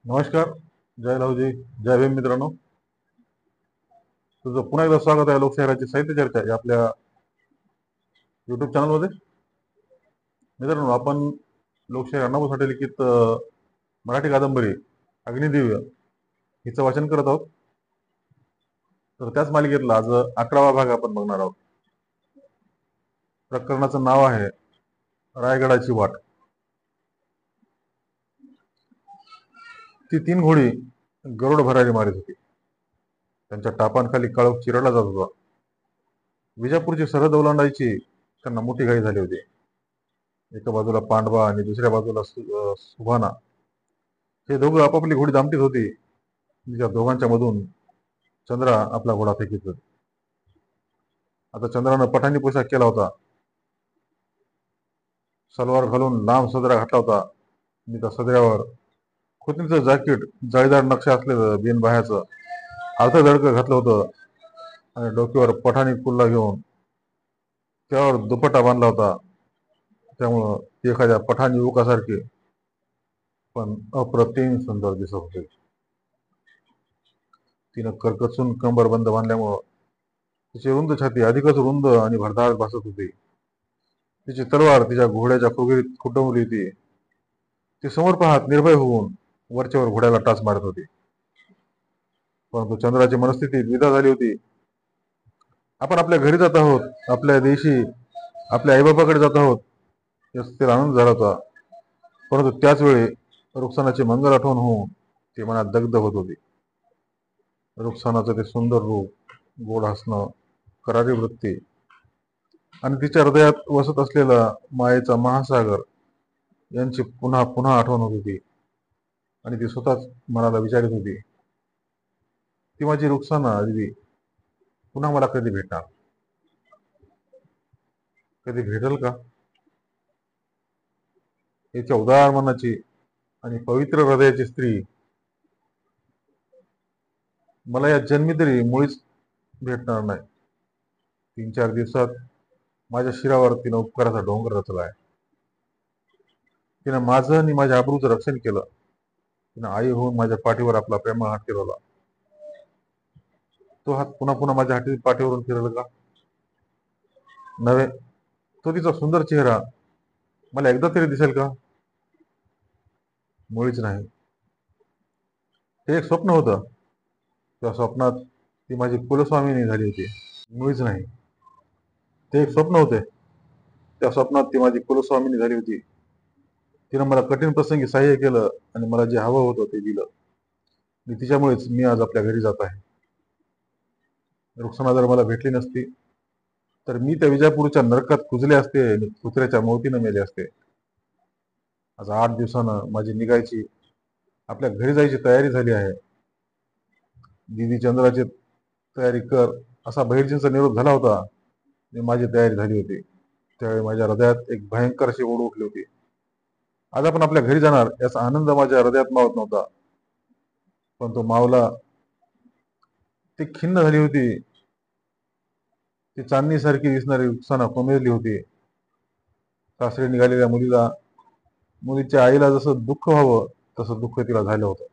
नमस्कार. जय लवजी. जय भीम मित्रांनो. तुझं पुन्हा एकदा स्वागत आहे लोकशाहीराची साहित्य चर्चा या आपल्या युट्यूब चॅनलमध्ये. मित्रांनो, आपण लोकशाही अण्णाभाऊ लिखित मराठी कादंबरी अग्निदिव्य हिचं वाचन करत आहोत. तर त्याच मालिकेतला आज 11वा भाग आपण बघणार आहोत. प्रकरणाचं नाव आहे रायगडाची वाट. ती 3 घोडी गरुड भरारी मारित होती. त्यांच्या टापांखाली काळोख चिरडला जात होता. विजापूरची सरहद ओलांडायची त्यांना मोठी घाई झाली होती. एका बाजूला पांडवा आणि दुसऱ्या बाजूला सुभाना, हे दोघं आपापली घोडी दामटीत होती. त्या दोघांच्या मधून चंद्रा आपला घोडा फेकीत होती. आता चंद्रानं पठाणी पोशाख केला होता. सलवार घालून लांब सदरा घातला होता आणि त्या सदऱ्यावर खुतीचं जॅकेट, जाळीदार नक्षा असलेलं बिनबाह्याचं अर्ध दडकं घातलं होतं आणि डोक्यावर पठाणी कुल्ला घेऊन त्यावर दुपट्टा बांधला होता. त्यामुळं एखाद्या पठाण युवकासारखे पण अप्रतिम सुंदर दिसत होते. तिनं कर्कसून कंबर बंद बांधल्यामुळं तिची रुंद छाती अधिकच रुंद आणि भरधार भासत होती. तिची तलवार तिच्या घोड्याच्या फुगीत खुटवली होती. ती समोर पाहत निर्भय होऊन वरच्यावर घोड्याला टाच मारत होती. परंतु चंद्राची मनस्थिती द्विधा झाली होती. आपण आपल्या घरी जात आहोत, आपल्या देशी, आपल्या आईबापाकडे जात आहोत याचा तिला आनंद झाला होता. परंतु त्याच वेळी रुक्सानाची मंगल आठवण होऊन ती मनात दग्ध होत होती. रुक्सानाचं ते सुंदर रूप, गोड हसणं, करारी वृत्ती आणि तिच्या हृदयात वसत असलेला मायेचा महासागर यांची पुन्हा पुन्हा आठवण होत होती. आणि ती स्वतःच मनाला विचारित होती, ती माझी रुक्साना दिदी पुन्हा मला कधी भेटणार? कधी भेटल का? याच्या उदार मनाची आणि पवित्र हृदयाची स्त्री मला या जन्मी तरी मुळीच भेटणार नाही. 3-4 दिवसात माझ्या शिरावर तिनं उपकाराचा डोंगर रचला आहे. तिनं माझं आणि माझ्या आबरूचं रक्षण केलं. तिनं आई होऊन माझ्या पाठीवर आपला प्रेमळ हात फिरवला. तो हात पुन्हा पुन्हा माझ्या पाठीवरून फिरवला का? नव्हे. तो तिचा सुंदर चेहरा मला एकदा तरी दिसेल का? मुळीच नाही. ते एक स्वप्न होतं. त्या स्वप्नात ती माझी कुलस्वामिनी झाली होती. मुळीच नाही. ते एक स्वप्न होते. त्या स्वप्नात ती माझी कुलस्वामिनी झाली होती. तिनं मला कठीण प्रसंगी सहाय्य केलं आणि मला जे हवं होतं ते दिलं. आणि तिच्यामुळेच मी आज आपल्या घरी जात आहे. रुक्साना जर मला भेटली नसती तर मी त्या विजापूरच्या नरकात कुजले असते आणि कुत्र्याच्या मौतीनं मेले असते. आज 8 दिवसानं माझी निघायची, आपल्या घरी जायची तयारी झाली आहे. दीदी चंद्राची तयारी कर असा बहिर्जींचा निरोप झाला होता आणि माझी तयारी झाली होती. त्यावेळी माझ्या हृदयात एक भयंकर अशी ओढ उठली होती. आज आपण आपल्या घरी जाणार याचा आनंद माझ्या हृदयात मावत नव्हता. पण तो मावला, ती खिन्न झाली होती. ती चांदणीसारखी दिसणारी रुक्साना कोमेजली होती. सासरी निघालेल्या मुलीच्या आईला जसं दुःख व्हावं तसं दुःख तिला झालं होतं.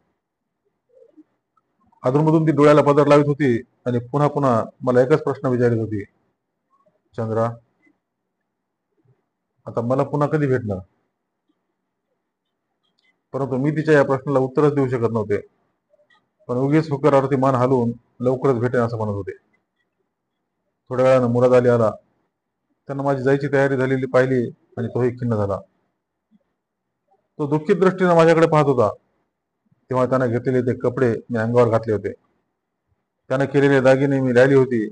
अधूनमधून ती डोळ्याला पदर लावित होती आणि पुन्हा पुन्हा मला एकच प्रश्न विचारित होती, चंद्रा, आता मला पुन्हा कधी भेटणार? परंतु मी तिच्या या प्रश्नाला उत्तरच देऊ शकत नव्हते. पण उगीच होकारार्थी मान हलवून लवकरच भेटेन असं म्हणत होते. थोड्या वेळानं मुराद अली आला. त्यानं माझी जायची तयारी झालेली पाहिली आणि तोही खिन्न झाला. तो दुःखित दृष्टीनं माझ्याकडे पाहत होता. तेव्हा त्यानं घेतलेले ते कपडे मी अंगावर घातले होते. त्यानं केलेले दागिने मी लायली होती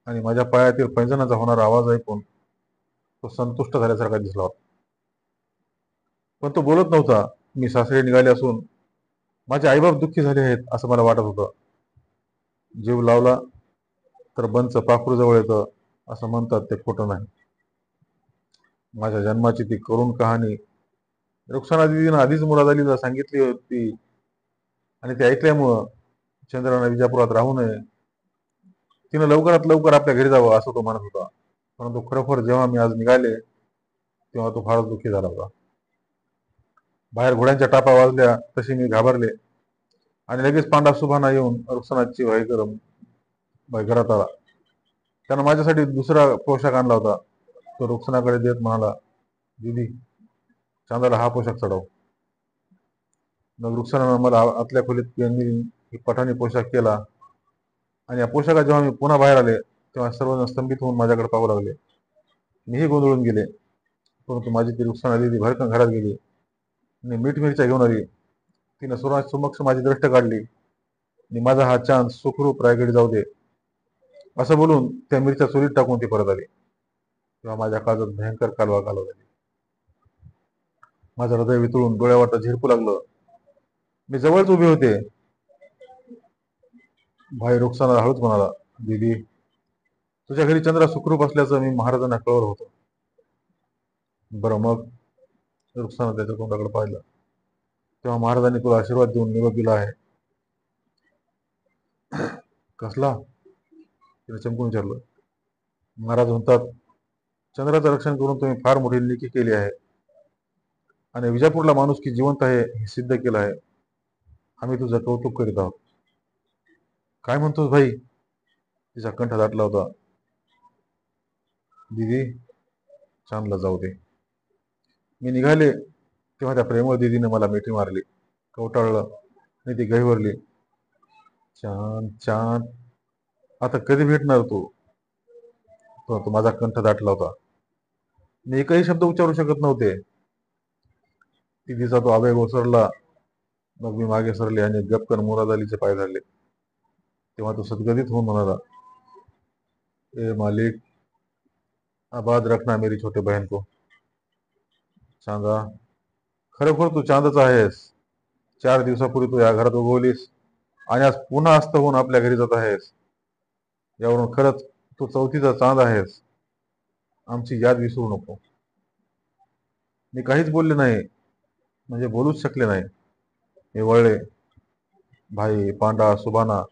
आणि माझ्या पायातील पैंजणाचा होणारा आवाज ऐकून तो संतुष्ट झाल्यासारखा दिसला होता. पण तो बोलत नव्हता. मी सासरे निघाले असून माझे आईबाप दुःखी झाले आहेत असं मला वाटत होतं. जीव लावला तर बनचं पाखरू जवळ येतं असं म्हणतात ते खोटं नाही. माझ्या जन्माची ती करुण कहाणी रुक्साना दिदीनं आधीच मुराद अलीला सांगितली होती आणि ते ऐकल्यामुळं चंद्रानं विजापुरात राहू नये, तिनं लवकरात लवकर आपल्या घरी जावं असं तो म्हणत होता. परंतु खरोखर जेव्हा मी आज निघाले तेव्हा तो फारच दुःखी झाला होता. बाहेर घोड्यांच्या टापा वाजल्या तशी मी घाबरले. आणि लगेच पांडा सुभाना येऊन रुक्सानाची घरात आला. त्यानं माझ्यासाठी दुसरा पोशाख आणला होता. तो रुक्सानाकडे देत म्हणाला, दीदी, चांदाला हा पोशाख चढव. मग रुक्सानानं मला आतल्या खोलीत पठाणी पोशाख केला आणि या पोशाखात जेव्हा मी पुन्हा बाहेर आले तेव्हा सर्वजण स्तंभित होऊन माझ्याकडे पाहू लागले. मीही गोंधळून गेले. परंतु माझी ती रुक्साना दिदी भरकन घरात गेली आणि मीठ मिरच्या घेऊन आली. तिनं समक्ष माझी दृष्ट काढली आणि माझा हा चांद सुखरूप रायगडी जाऊ दे असं बोलून त्या मिरच्या चुलीत टाकून ती परत आली. तेव्हा माझ्या काळजात भयंकर कालवा झाली. माझं हृदय वितळून डोळ्यावाटा झिरपू लागलं. मी जवळच उभे होते. भाई रुक्साना हळूच म्हणाला, दीदी, तुझ्या घरी चंद्रा सुखरूप असल्याचं मी महाराजांना कळवलं होतं. बरं मग? रुक्साना त्याच्या तोंडाकडे पाहिलं. तेव्हा महाराजांनी तुला आशीर्वाद देऊन निरोप दिला आहे. कसला? तिने चमकून विचारलं. महाराज म्हणतात, चंद्राचं रक्षण करून तुम्ही फार मोठी नेकी केली आहे आणि विजापूरला माणुसकी जिवंत आहे हे सिद्ध केलं आहे. आम्ही तुझं कौतुक करीत आहोत. काय म्हणतोस भाई? तिचा कंठ दाटला होता. दीदी, चांदला जाऊ दे. मी निघाले तेव्हा त्या प्रेमळ दीदीने मला मिठी मारली, कवटाळलं आणि ती गहिवरली. चांद, चांद, आता कधी भेटणार तू? तो माझा कंठ दाटला होता. मी एकही शब्द उच्चारू शकत नव्हते. दीदीचा तो आवेग ओसरला. मग मी मागे सरले आणि गपकन मुराद अलीचे पाय धरले. तेव्हा तो सद्गदित होऊन म्हणाला, ए मालिक, आबाद रखना मेरी छोटे बहन को. चांदा, खरोखर तू चांदच आहेस. 4 दिवसापूर्वी तू या घरात उगवलीस आणि आज पुन्हा अस्त होऊन आपल्या घरी जात आहेस. यावरून खरंच तू चौथीचा चांद आहेस. आमची याद विसरू नको. मी काहीच बोलले नाही, म्हणजे बोलूच शकले नाही. हे वळले. भाई, पांडा, सुभाना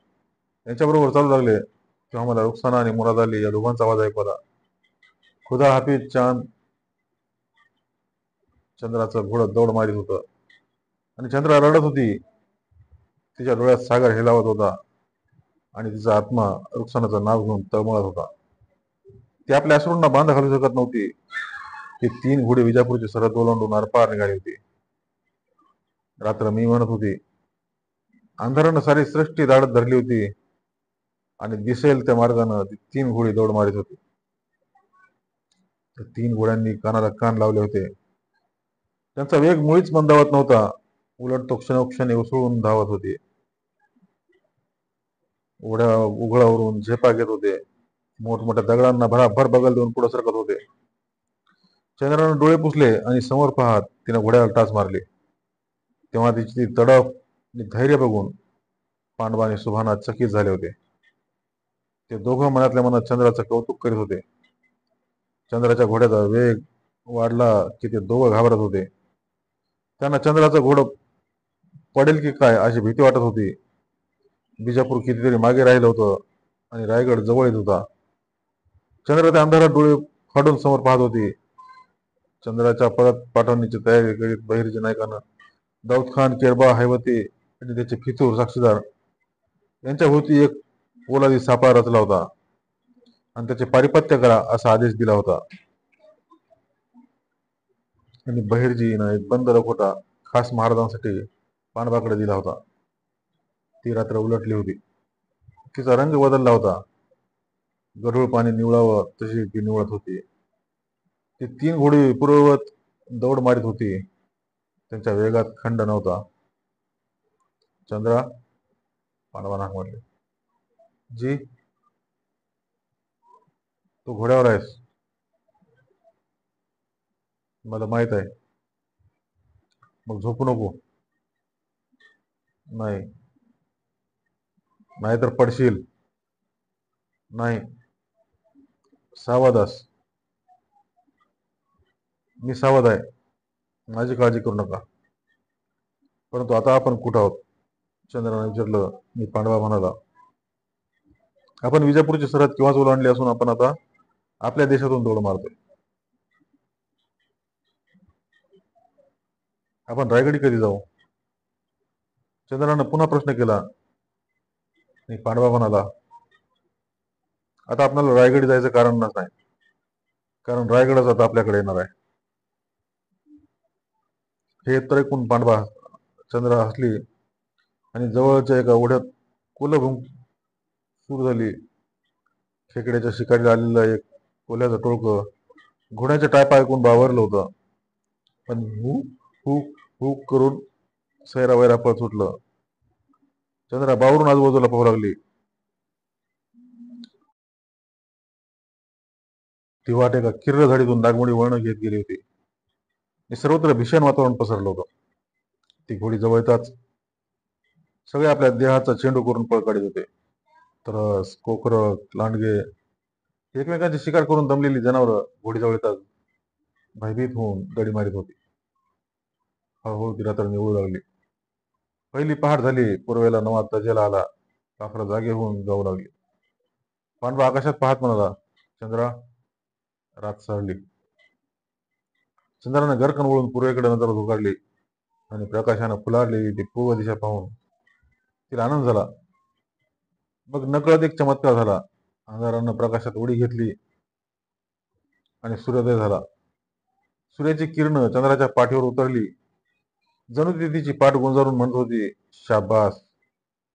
यांच्याबरोबर चालू लागले तेव्हा मला रुक्साना आणि मुराद अली या दोघांचा आवाज ऐकू आला. खुदा हाफिज चांद. चंद्राचं घोडं दौड मारित होतं आणि चंद्रा रडत होती. तिच्या डोळ्यात सागर हेलावत होता आणि तिचा आत्मा रुक्सानाचं नाव घेऊन तळमळत होता. ती आपल्या अश्रूंना बांध घालू शकत नव्हती. ती 3 घोडे विजापूरची सरहद ओलांडून आरपार निघाली होती. रात्र मी म्हणत होती. अंधारानं सारी सृष्टी दाडत धरली होती आणि दिसेल त्या मार्गानं ती 3 घोडी दौड मारित होती. त्या 3 घोड्यांनी कानाला कान लावले होते. त्यांचा वेग मुळीच मंदावत नव्हता. उलट तो क्षणोक्षणी उसळून धावत होते. उघळावरून झेपा घेत होते. मोठमोठ्या दगडांना भराभर बगल देऊन पुढे सरकत होते. चंद्रानं डोळे पुसले आणि समोर पाहत तिने घोड्याला टाच मारली. तेव्हा तिची तडफ आणि धैर्य बघून पांडवा आणि सुभाना चकित झाले होते. ते दोघं मनातल्या मनात चंद्राचं कौतुक करीत होते. चंद्राच्या घोड्याचा वेग वाढला की ते दोघं घाबरत होते. त्यांना चंद्राचं घोडं पडेल की काय अशी भीती वाटत होती. बिजापूर कितीतरी मागे राहिलं होतं आणि रायगड जवळ येत होता. चंद्र त्या अंधारात डोळे फाडून समोर पाहत होती. चंद्राच्या परत पाठवणीची तयारी करीत बहिर्जी नायकानं दाऊद खान, केरबा, हैवती आणि त्याचे फितूर साक्षीदार यांच्या भोवती एक पोलादी सापळा रचला होता आणि त्याचे पारिपत्य करा असा आदेश दिला होता. आणि बहिर्जीनं एक बंद लखोटा खास महाराजांसाठी पांडवाकडे दिला होता. ती रात्र उलटली होती. तिचा रंग बदलला होता. गढूळ पाणी निवळावं तशी ती निवळत होती. ती 3 घोडी पूर्ववत दौड मारित होती. त्यांच्या वेगात खंड नव्हता. चंद्रा, पांडवानं हाक मारली. जी? तू घोड्यावर आहेस? मला माहित आहे. मग झोपू नको. नाही. नाहीतर पडशील. नाही. सावध अस. मी सावध आहे. माझी काळजी करू नका. परंतु आता आपण कुठं आहोत? चंद्राने विचारलं. मी पांडवा म्हणाला. आपण विजापूरची सरहद केव्हाच ओलांडली असून आपण आता आपल्या देशातून दौड मारतोय. आपण रायगडी कधी जाऊ? चंद्रानं पुन्हा प्रश्न केला आणि पांडवा म्हणाला, आता आपल्याला रायगड जायचं कारण नाही, कारण रायगडच आता आपल्याकडे येणार आहे. हे तर ऐकून पांडवा चंद्र हसली आणि जवळच्या एका ओढ्यात कुलभूम सुरू झाली. खेकड्याच्या शिकारीला आलेलं एक कोल्याचं टोळकं घोड्याच्या टायपा ऐकून बावरलं होतं. पण हू हू हू करून सैरावैरा पळ सुटलं. चंद्रा बावरून आजूबाजूला पाहू लागली. ती वाट एका किर्र झाडीतून नागमोडी वळण घेत गेली होती. सर्वत्र भीषण वातावरण पसरलं होतं. ती घोडी जवळ येताच सगळे आपल्या देहाचा चेंडू करून पळ काढीत होते. तरस, कोकरं, लांडगे एकमेकांची शिकार करून दमलेली जनावरं घोडीजवळ येताच भयभीत होऊन दडी मारित होती. हळूहळू ती रात्र निवळू लागली. पहिली पहाट झाली. पूर्वेला नवा तजेला आला. काफरा जागे होऊन जाऊ लागली. पांडवा आकाशात पाहत म्हणाला, चंद्रा, रात सरली. चंद्राने गरकन वळून पूर्वेकडे नजर झुगारली आणि प्रकाशानं फुलारलेली ती पूर्व दिशा पाहून तिला आनंद झाला. मग नकळत एक चमत्कार झाला. अंधारानं प्रकाशात उडी घेतली आणि सूर्योदय झाला. सूर्याची किरण चंद्राच्या पाठीवर उतरली. जणू ती तिची पाठ गुंजारून म्हणत होती, शाबास,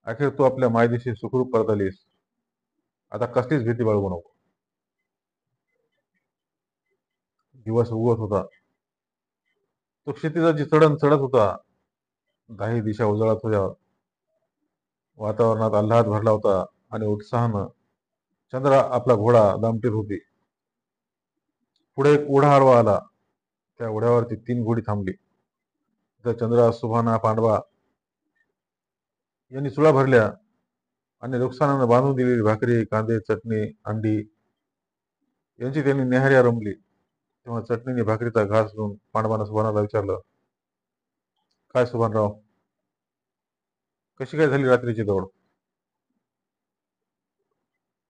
अखेर तू आपल्या मायदेशी सुखरूप परत आलीस. आता कसलीच भीती बाळगू नको. दिवस उगवत होता. तो क्षितिजाची चढण चढत होता. दाही दिशा उजळत होत्या. वातावरणात आल्हाद भरला होता आणि उत्साहानं चंद्रा आपला घोडा दामटीत होती. पुढे एक ओढा आडवा आला. त्या ओढ्यावरती 3 घोडी थांबली. तिथं चंद्रा, सुभाना, पांडवा यांनी चुळा भरल्या आणि रुखसानानं बांधून दिलेली भाकरी, कांदे, चटणी, अंडी यांची त्यांनी नेहारी आरंभली. तेव्हा चटणीने भाकरीचा घास घेऊन पांडवानं सुभानाला विचारलं, काय सुभानराव, कशी काय झाली रात्रीची दौड?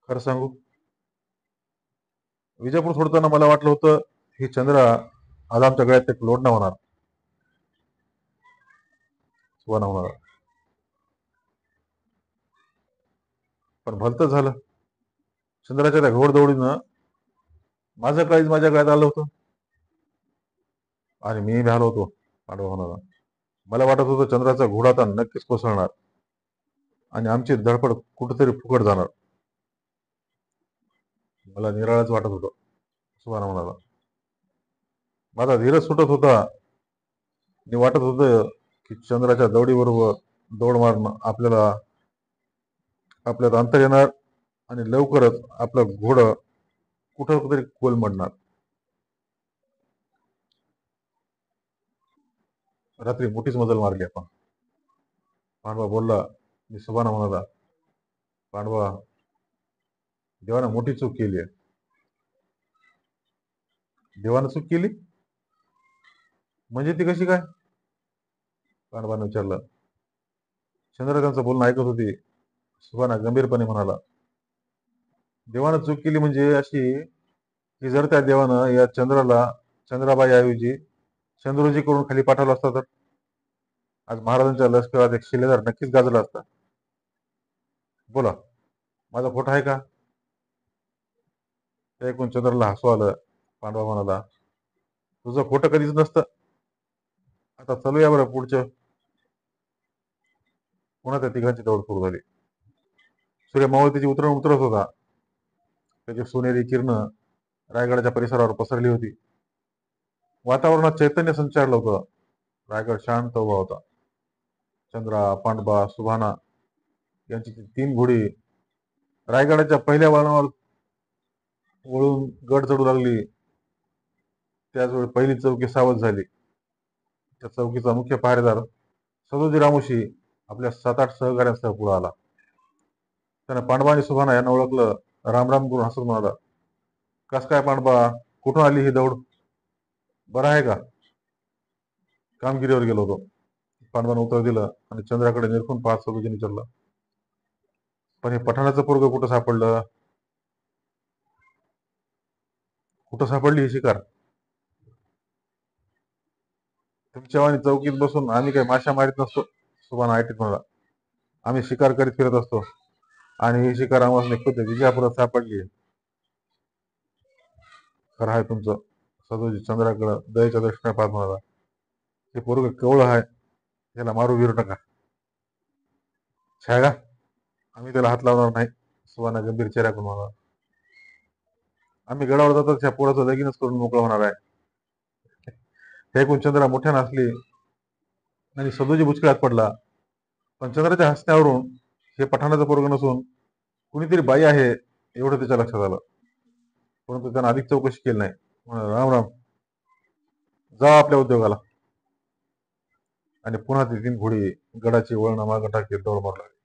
खरं सांगू, विजापूर सोडताना मला वाटलं होतं ही चंद्रा आज आमच्या गळ्यात एक लोढणा होणार. सुभाना होणार, पण भलतंच झालं. चंद्राच्या त्या घोड दौडीनं माझं काळीज माझ्या गळ्यात आलं होतं आणि मी भ्यालो होतो. पांडवा म्हणाला, मला वाटत होतं चंद्राचा घोडा आता नक्कीच कोसळणार आणि आमची धडपड कुठेतरी फुकट जाणार. मला निराळच वाटत होतं. सुभाना म्हणाला, माझा धीरच सुटत होता आणि वाटत होतं की चंद्राच्या दौडीबरोबर दौड मारणं आपल्यात अंतर येणार आणि लवकरच आपलं घोडं कुठं तरी कोलमडणार. रात्री मोठीच मजल मारली आपण. पांडवा बोलला. मी सुभाना म्हणाला, पांडवा, देवानं मोठी चूक केली आहे. देवानं चूक केली म्हणजे ती कशी काय? पांडवानं विचारलं. चंद्र त्यांचं बोलणं ऐकत होती. सुभाना गंभीरपणे म्हणाला, देवानं चूक केली म्हणजे अशी की जर त्या देवानं या चंद्राला चंद्राबाई ऐवजी चंद्रोजी करून खाली पाठवलं असतं तर आज महाराजांच्या लष्करात एक शिलेदार नक्कीच गाजला असता. बोला, माझा खोटा आहे का? ते ऐकून चंद्राला हसू आलं. पांडवा म्हणाला, तुझं खोटं कधीच नसतं. आता चालूया बरं पुढचं. पुन्हा त्या तिघांची दौड सुरू झाली. सूर्य मावळतीची उतरण उतरत होता. त्याची सोनेरी किरण रायगडाच्या परिसरावर पसरली होती. वातावरणात चैतन्य संचारलं होतं. रायगड शांत उभा होता. चंद्रा, पांडवा, सुभाना यांची ती 3 घोडी रायगडाच्या पहिल्या वळणावर वळून गड चढू लागली. त्याचवेळी पहिली चौकी सावध झाली. त्या चौकीचा मुख्य पहारेदार सदोजी रामोशी आपल्या 7-8 सहकाऱ्यांसह पुढे आला. त्यानं पांडवा आणि सुभाना यांना ओळखलं. राम राम करून हसत म्हणाला, कस काय पांडवा, कुठून आली ही दौड? बरं आहे का? कामगिरीवर गेलो होतो. पांडवानं उत्तर दिलं आणि चंद्राकडे निरखून पाहत सदोजीने विचारलं, पण हे पठाणाचं पोरगं कुठं सापडलं? कुठं सापडली ही शिकार? तुमच्या वाणी चौकीत बसून आम्ही काही माशा मारीत नसतो. सुबाना आयटीत म्हणाला, आम्ही शिकार करीत फिरत असतो आणि ही शिकार आम्हाला खुद्द विजयापुरात सापडली. खरं आहे तुमचं. सदोजी चंद्राकडे दयेच्या दृष्टीने पाहत म्हणाला, हे पोरग कवळ आहे, त्याला मारू विरू नका. छाया आम्ही त्याला हात लावणार नाही. सुबाना गंभीर चेहरा करून म्हणाला, आम्ही गडावर जातात त्या पोराचं लगीनच करून मोकळं होणार आहे. हे ऐकून चंद्रा मोठ्यानं हसली आणि सदोजी बुचकळ्यात पडला. पण चंद्राच्या हसण्यावरून हे पठाणाचं पोरग नसून कुणीतरी बाई आहे एवढं त्याच्या लक्षात आलं. परंतु त्यानं अधिक चौकशी केली नाही. म्हणाला, राम राम, जा आपल्या उद्योगाला. आणि पुन्हा ती 3 घोडी गडाची वळण मागं टाकीत दौड मारू लागली.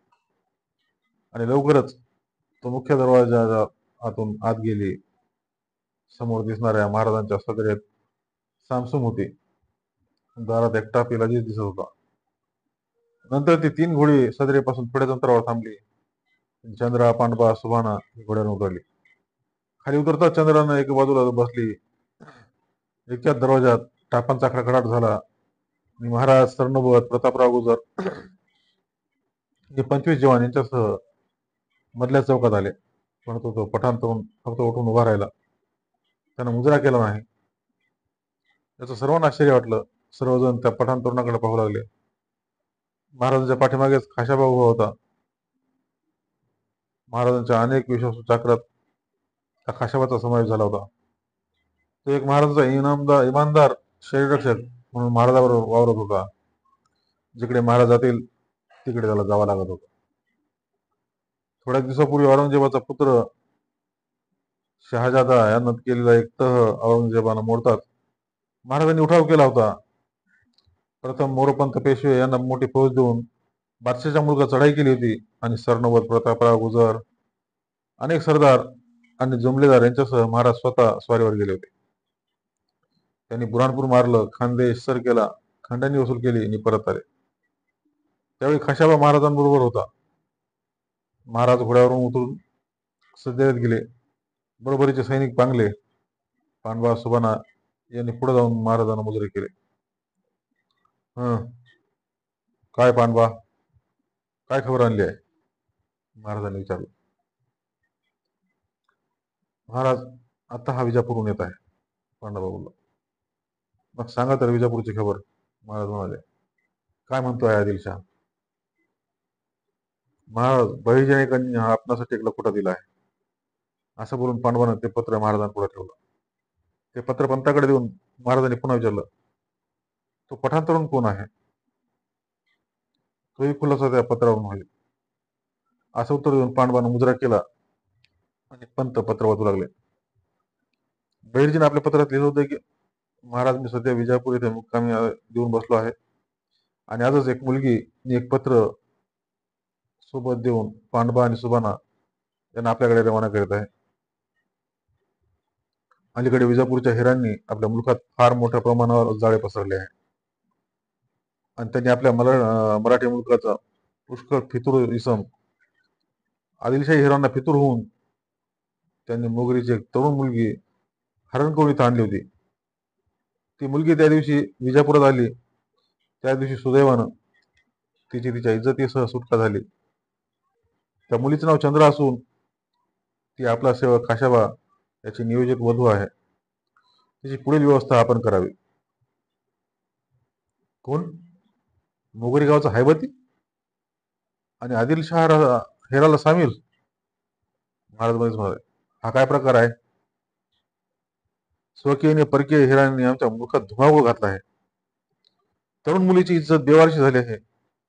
आणि लवकरच तो मुख्य दरवाजाच्या आतून आत गेली. समोर दिसणाऱ्या महाराजांच्या सदरेत सामसूम होती. दारात एकटा पिलाजीच दिसत होता. नंतर ती 3 घोडी सदरेपासून थोड्याच अंतरावर थांबली. चंद्रा, पांडवा, सुभाना ही घोड्यावर उतरली. खाली उतरता चंद्रानं एका बाजूला बसली. इतक्यात दरवाजात टापांचा खडखडाट झाला आणि महाराज सरनोबत प्रतापराव गुजर हे 25 जवान यांच्यासह मधल्या चौकात आले. परंतु तो पठाण तरुण फक्त उठून उभा राहिला. त्यानं मुजरा केला नाही. त्याचं सर्वांना आश्चर्य वाटलं. सर्वजण त्या पठाण तरुणाकडे पाहू लागले. महाराजांच्या पाठीमागेच खाशाबा उभा होता. महाराजांच्या अनेक विश्वासू चाकरात त्या खाशाबाचा समावेश झाला होता. तो एक महाराजांचा इमानदार शरीररक्षक म्हणून महाराजाबरोबर वावरत होता. जिकडे महाराज जातील तिकडे त्याला जावं लागत होतं. थोड्या दिवसापूर्वी औरंगजेबाचा पुत्र शहाजादा यांना केलेला एक तह औरंगजेबानं मोडतात महाराजांनी उठाव केला होता. प्रथम मोरोपंत पेशवे यांना मोठी फौज देऊन बादशाहच्या मुलगा चढाई केली होती आणि सरनोबत प्रतापराव गुजर अनेक सरदार आणि जुमलेदार यांच्यासह महाराज स्वतः स्वारीवर गेले होते. त्यांनी बुराणपूर मारलं, खानदेश सर केला, खंडणी वसूल केली आणि परत आले. त्यावेळी खाशाबा महाराजांबरोबर होता. महाराज घोड्यावरून उतरून सज्जेत गेले. बरोबरीचे सैनिक पांगले. पांडवा, सुबाना यांनी पुढे जाऊन महाराजांना मुजरे केले. काय पांडवा, काय खबर आणली आहे? महाराजांनी विचारलं. महाराज, आता हा विजापूरहून येत आहे, पांडवा बोलला. मग सांगा तर विजापूरची खबर, महाराज म्हणाले. काय म्हणतोय आदिलशाह? महाराज, बहिजनेकांनी हा आपणासाठी एक लखोटा दिला आहे. असं बोलून पांडवानं ते पत्र महाराजांपुढे ठेवलं. ते पत्र पंताकडे देऊन महाराजांनी पुन्हा विचारलं, तो पठाण तरुण कोण आहे? तोही खुलासा त्या पत्रावरून होईल. असं उत्तर देऊन पांडवानं मुजरा केला आणि पंत पत्र वाचू लागले. बहिर्जीने आपल्या पत्रात लिहिलं होतं की, महाराज, मी सध्या विजापूर येथे मुक्कामी देऊन बसलो आहे आणि आजच एक मुलगी एक पत्र सोबत देऊन पांडवा आणि सुबाना यांना आपल्याकडे रवाना करीत आहे. अलीकडे विजापूरच्या हिरांनी आपल्या मुलखात फार मोठ्या प्रमाणावर जाळे पसरले आहे आणि त्यांनी आपल्या मराठी मुलखाचा पुष्कळ फितूर इसम आदिलशाही हिरांना फितूर होऊन त्यांनी मोगरीची एक तरुण मुलगी हरणकोण इथं आणली होती. ती मुलगी त्या दिवशी विजापुरात आली. त्या दिवशी सुदैवानं तिची तिच्या इज्जतीसह सुटका झाली. त्या मुलीचं नाव चंद्र असून ती आपला सेवक खाशाबा याची नियोजित वधू आहे. तिची पुढील व्यवस्था आपण करावी. कोण? मोगरी गावचा हैबती आणि आदिलशाह हेराला सामील? महाराज म्हणाले, हा काय प्रकार आहे? स्वकीय परकीय हिरांनी आमच्या मुखात धुमाकूळ घातला आहे. तरुण मुलीची इज्जत बेवारशी झाली आहे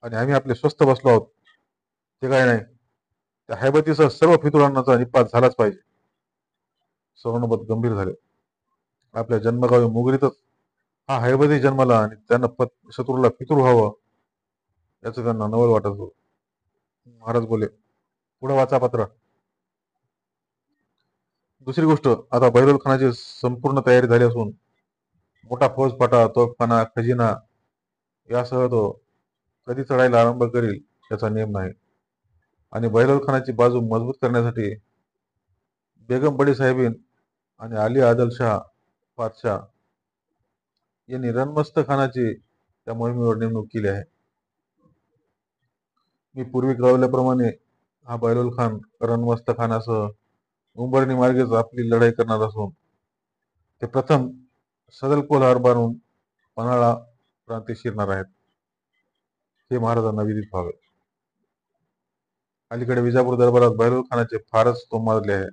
आणि आम्ही आपले स्वस्थ बसलो आहोत. ते काय नाही, त्या हैबतीसह सर्व फितुरांनाचा निपात झालाच पाहिजे. सौरनोबत गंभीर झाले. आपल्या जन्मगावी मोगरीतच हा हैबती जन्माला आणि त्यांना शत्रूला फितूर व्हावं याचं त्यांना नवल वाटत होतं. महाराज बोले, पुढे वाचा पत्र. दुसरी गोष्ट, आता बहिरोल खानाची संपूर्ण तयारी झाली असून मोठा फौजफाटा, तोफखाना, खजिना यासह तो कधी चढायला आरंभ करील याचा नेम नाही. आणि बहिरोल खानाची बाजू मजबूत करण्यासाठी बेगम बडी साहेबीन आणि अली आदल शाह पातशाह यांनी रणमस्त खानाची त्या मोहिमेवर नेमणूक केली आहे. मी पूर्वी कळवल्याप्रमाणे हा बहलोल खान रणमस्त खानासह उंबरणी मार्गेच आपली लढाई करणार असून ते प्रथम सदलकोल हार्बारून पन्हाळा प्रांती शिरणार आहेत. हे महाराजांना विदित व्हावे. अलीकडे विजापूर दरबारात बहलोल खानाचे फारच तो माजले आहे.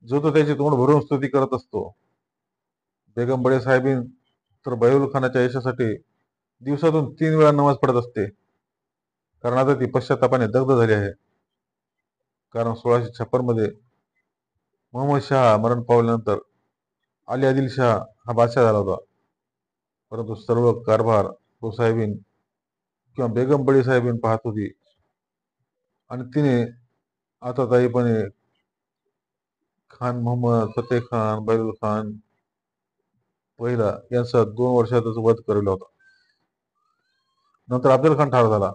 जो तो त्याचे तोंड भरून स्तुती करत असतो. बेगम बडे साहेबीन तर बहलोल खानाच्या यशासाठी दिवसातून 3 वेळा नमाज पडत असते. कारण आता ती पश्चातापाने दग्ध झाली आहे. कारण 1656 मध्ये मोहम्मद शहा मरण पावल्यानंतर अली आदिल शाह हा बादशाह झाला होता. परंतु सर्व कारभार तो साहेबीन किंवा बेगम बडी साहेबीन पाहत होती आणि तिने आताताईपणे खान मोहम्मद, फतेह खान, बहलोल खान पहिला यांचा 2 वर्षातच वध करवला होता. नंतर अफजल खान ठार झाला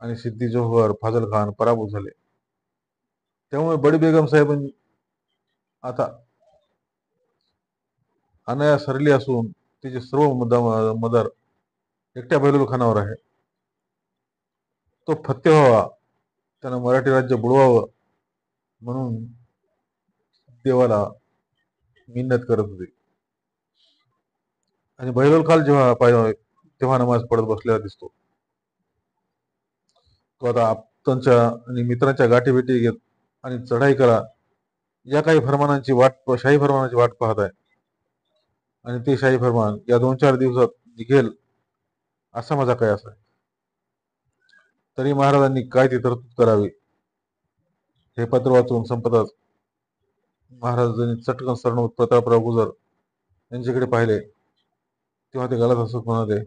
आणि सिद्दी जोहर, फाजल खान पराभूत झाले. त्यामुळे बडी बेगम साहेबांनी आता अनायास हरली असून तिचे सर्व मदार एकट्या बहलोल खानावर आहे. तो फत्ते व्हावा, त्यानं मराठी राज्य बुडवावं म्हणून देवाला मिन्नत करत होते. आणि बहलोल खान जेव्हा पाहिजे तेव्हा नमाज पडत बसलेला दिसतो. तो आता आप्तांच्या आणि मित्रांच्या गाठीभेटी घेत आणि चढाई करा या काही फरमानांची वाट शाही फरमानाची वाट पाहत आहे. आणि ते शाही फरमान या 2-4 दिवसात निघेल असा माझा कयास आहे. तरी महाराजांनी काय ती तरतूद करावी. हे पत्र वाचून संपताच महाराजांनी चटकन सरनोत प्रतापराव गुजर यांच्याकडे पाहिले. तेव्हा ते गलात हसत म्हणाले,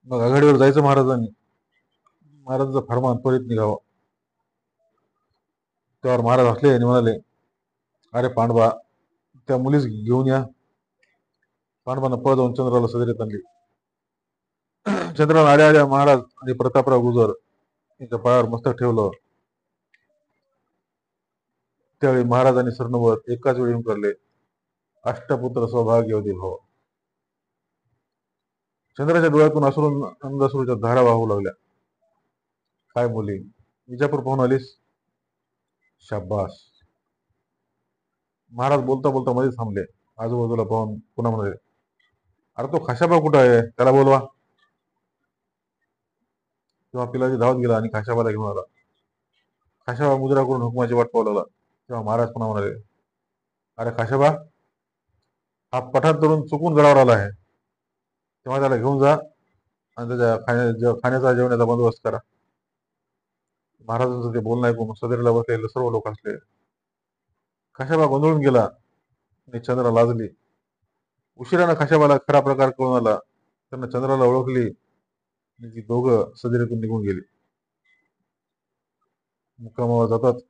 मग आघाडीवर जायचं महाराजांनी. महाराजांचा फरमान त्वरित निघावा. त्यावर महाराज हसले आणि म्हणाले, अरे पांडवा, त्या मुलीस घेऊन या. पांडवांना पळ जाऊन चंद्राला सदरेत आणली. चंद्राला आल्या आल्या महाराज आणि प्रतापराव गुजर यांच्या पायावर मस्तक ठेवलं. त्यावेळी महाराजांनी सरनोबत एकाच वेळी करले, अष्टपुत्र सौभाग्यवती भव. चंद्राच्या डोळ्यातून अश्रूच्या धारा वाहू लागल्या. काय मुली, विजापूर पाहून आलीस? शाब्बास. महाराज बोलता बोलता मध्येच थांबले. आजूबाजूला पाहून पुन्हा म्हणाले, अरे तो खाशाबा कुठं आहे? त्याला बोलवा. तेव्हा पिलाजी धावत गेला आणि खाशाबाला घेऊन आला. खाशाबा मुद्रा करून हुकुमाची वाट पाहू लागला. तेव्हा महाराज पुन्हा म्हणाले, अरे खाशाबा, हा पठाण तरुण चुकून गडावर आला आहे. तेव्हा त्याला घेऊन जा आणि त्याच्या खाण्याचा जेवणाचा बंदोबस्त करा. महाराजांचं ते बोलणं ऐकून सदरीला बसलेले सर्व लोक हसले. खाशाबा गोंधळून गेला आणि चंद्रा लाजली. उशिरानं खाशाबाला खरा प्रकार कळून आला. त्यांना चंद्राला ओळखली आणि ती दोघं सदरीतून निघून गेली. मुक्कामावर जातात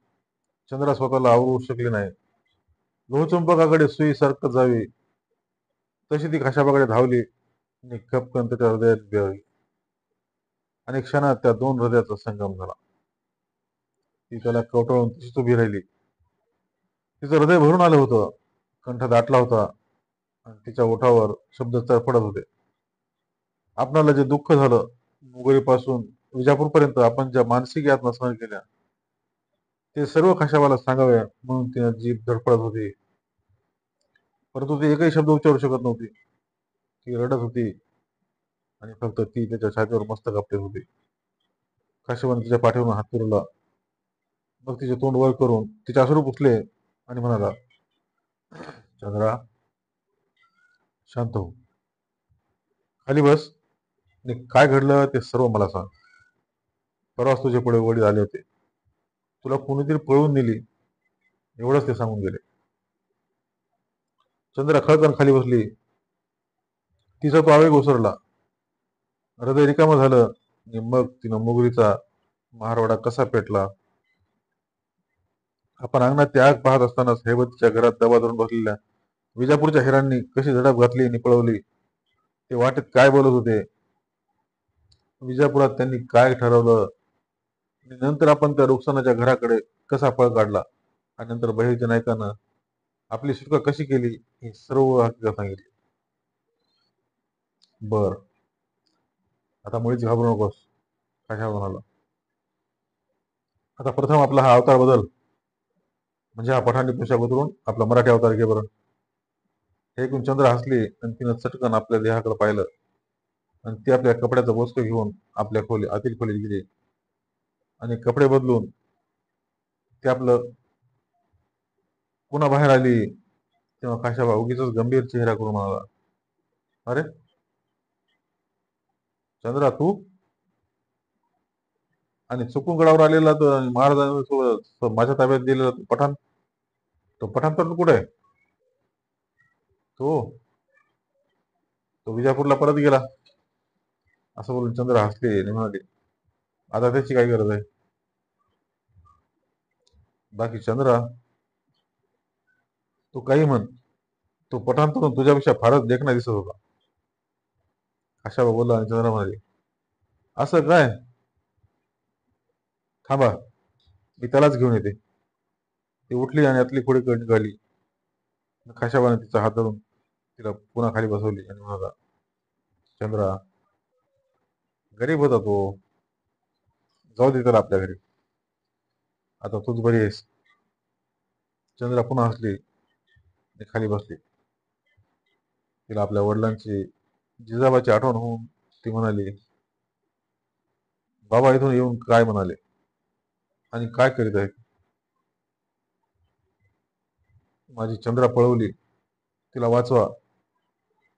चंद्रा स्वतःला आवरू शकली नाही. लोहचुंबकाकडे सुई सरकत जावी तशी ती खाशाबाकडे धावली आणि खपकन त्याच्या हृदयात भिळली. आणि क्षणात त्या 2 हृदयाचा संगम झाला. ती त्याला कवटाळून तशीच उभी राहिली. तिचं हृदय भरून आलं होतं, कंठ दाटला होता आणि तिच्या ओठावर शब्द तरफडत होते. आपणाला जे दुःख झालं, मुगरीपासून विजापूरपर्यंत आपण ज्या मानसिक यातना सहन केल्या, ते सर्व खाशाबाला सांगावे म्हणून तिने जीभ धडपडत होती. परंतु ती एकही शब्द उच्चारू शकत नव्हती. ती रडत होती आणि फक्त ती त्याच्या छातीवर मस्तक आपटत होती. खाशाबाने तिच्या पाठीवरून हात फिरवला. मग तिचे तोंड वर करून तिचे अश्रू पुसले आणि म्हणाला, चंद्रा, शांत हो. खाली बस आणि काय घडलं ते सर्व मला सांग. परवाच तुझे पुढे वडील आले होते. तुला कोणीतरी पळवून नेली एवढंच ते सांगून गेले. चंद्रा खळकन खाली बसली. तिचा तो आवेग ओसरला. हृदय रिकामं झालं आणि मग तिनं मुगरीचा महारवाडा कसा पेटला. आपण अंगणात ती आग पाहत असतानाच हेबतीच्या घरात दबा धरून बसलेल्या विजापूरच्या हिरांनी कशी झडप घातली आणि पळवली. ते वाटेत काय बोलत होते, विजापुरात त्यांनी काय ठरवलं आणि नंतर आपण त्या रुकसानाच्या घराकडे कसा पळ काढला आणि नंतर बहिरच्या नायकानं आपली सुटका कशी केली, ही सर्व हकीकत सांगितली. बर, आता मुळीच घाबरू नकोस, काशा म्हणाला. आता प्रथम आपला हा अवतार बदल, म्हणजे हा पठाणी पोशाख बदलून आपला मराठी अवतार घे बरं. हे ऐकून चंद्र हसली आणि तिनं चटकन आपल्या देहाकडे पाहिलं आणि ती आपल्या कपड्याचं बोचकं घेऊन आपल्या आतील खोलीत गेली आणि कपडे बदलून ते आपलं पुन्हा बाहेर आली. तेव्हा काशाबा उगीच गंभीर चेहरा करून म्हणाला, अरे चंद्रा, तू आणि चुकून गडावर आलेला महाराजांसोबत माझ्या ताब्यात दिलेला पठाण, तो पठाण तर कुठे आहे? तो तो विजापूरला परत गेला. असं बोलून चंद्र हसले आणि म्हणाले, आता त्याची काय गरज आहे? बाकी चंद्रा, तू काही म्हण, तो पठाण तर तुझ्यापेक्षा फारच देखणा दिसत होता. अशा बोलला आणि चंद्रा म्हणाले, असं काय? थांबा, मी त्यालाच घेऊन येते. ती उठली आणि आतली खोडी काढली. खाशाबाने तिचा हात धरून तिला पुन्हा खाली बसवली आणि म्हणाला, चंद्रा, गरीब होता तो, जाऊ दे त्याला आपल्या घरी. आता तूच बरी आहेस. चंद्रा पुन्हा हसली आणि खाली बसली. तिला आपल्या वडिलांची, जिजाबाची आठवण होऊन ती म्हणाली, बाबा इथून येऊन काय म्हणाले आणि काय करीत आहेत? माझी चंद्रा पळवली, तिला वाचवा,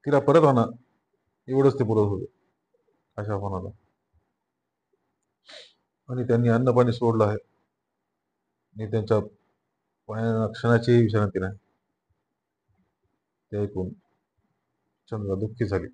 तिला परत आणा, एवढंच ते बोलत होते. अशा म्हणाला. आणि त्यांनी अन्न पाणी सोडलं आहे आणि त्यांच्या पायाला क्षणाचीही विश्रांती नाही. ते ऐकून चंद्रा दुःखी झाली.